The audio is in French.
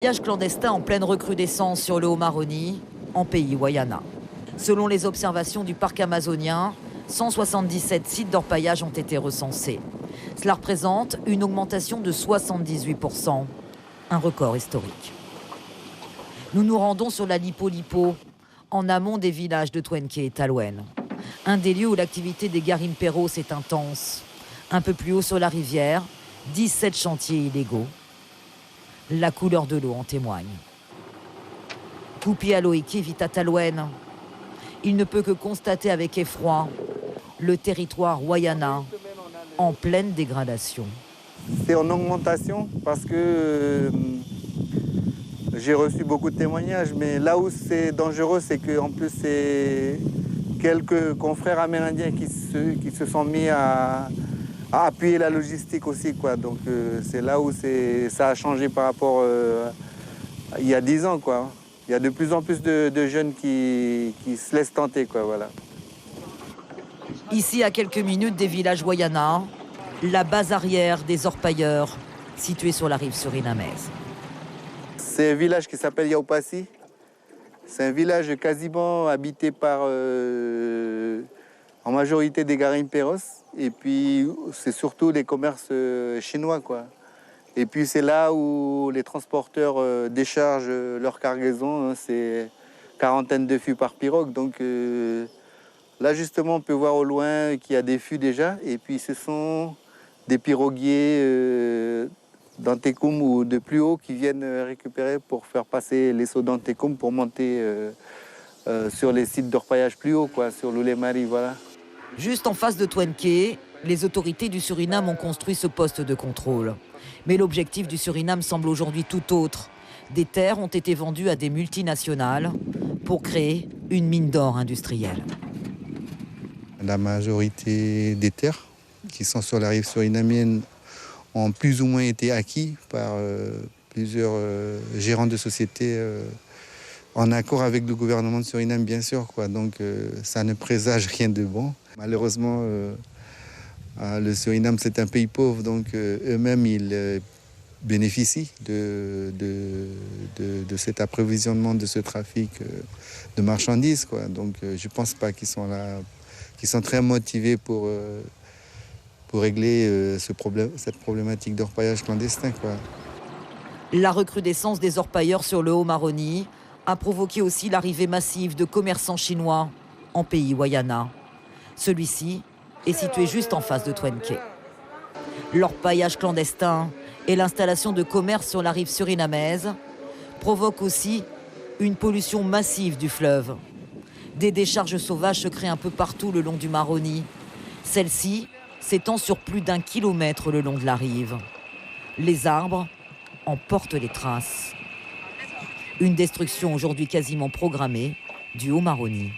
Pillage clandestin en pleine recrudescence sur le Haut-Maroni, en pays Guayana. Selon les observations du parc amazonien, 177 sites d'orpaillage ont été recensés. Cela représente une augmentation de 78%, un record historique. Nous nous rendons sur la Lipo-Lipo, en amont des villages de Tuenque et Talouen. Un des lieux où l'activité des garimperos est intense. Un peu plus haut sur la rivière, 17 chantiers illégaux. La couleur de l'eau en témoigne. Kupi Aloike vit à Talouen. Il ne peut que constater avec effroi le territoire Guayana en pleine dégradation. C'est en augmentation parce que j'ai reçu beaucoup de témoignages, mais là où c'est dangereux, c'est qu'en plus c'est quelques confrères amérindiens qui se sont mis à appuyer la logistique aussi, quoi. Donc c'est là où ça a changé par rapport à il y a 10 ans, quoi. Il y a de plus en plus de jeunes qui se laissent tenter, quoi, voilà. Ici, à quelques minutes des villages Guayana, la base arrière des orpailleurs, située sur la rive surinamaise. C'est un village qui s'appelle Yaupassi. C'est un village quasiment habité par en majorité des garimperos. Et puis c'est surtout les commerces chinois, quoi. Et puis c'est là où les transporteurs déchargent leur cargaison. Hein, c'est quarantaine de fûts par pirogue. Donc là justement on peut voir au loin qu'il y a des fûts déjà. Et puis ce sont des piroguiers d'Antekum ou de plus haut qui viennent récupérer pour faire passer les seaux d'Antekum pour monter sur les sites d'orpaillage plus haut, quoi, sur l'Oulemari, voilà. Juste en face de Tuenque, les autorités du Suriname ont construit ce poste de contrôle. Mais l'objectif du Suriname semble aujourd'hui tout autre. Des terres ont été vendues à des multinationales pour créer une mine d'or industrielle. La majorité des terres qui sont sur la rive surinamienne ont plus ou moins été acquis par plusieurs gérants de sociétés en accord avec le gouvernement de Suriname, bien sûr, quoi. Donc ça ne présage rien de bon. Malheureusement, le Suriname, c'est un pays pauvre, donc eux-mêmes, ils bénéficient de cet approvisionnement, de ce trafic de marchandises, quoi. Donc je ne pense pas qu'ils sont là, qu'ils sont très motivés pour régler cette problématique d'orpaillage clandestin, quoi. La recrudescence des orpailleurs sur le Haut-Maroni a provoqué aussi l'arrivée massive de commerçants chinois en pays Guayana. Celui-ci est situé juste en face de Tuenque. L'orpaillage clandestin et l'installation de commerces sur la rive surinamaise provoquent aussi une pollution massive du fleuve. Des décharges sauvages se créent un peu partout le long du Maroni. Celles-ci s'étend sur plus d'1 kilomètre le long de la rive. Les arbres en portent les traces. Une destruction aujourd'hui quasiment programmée du Haut-Maroni.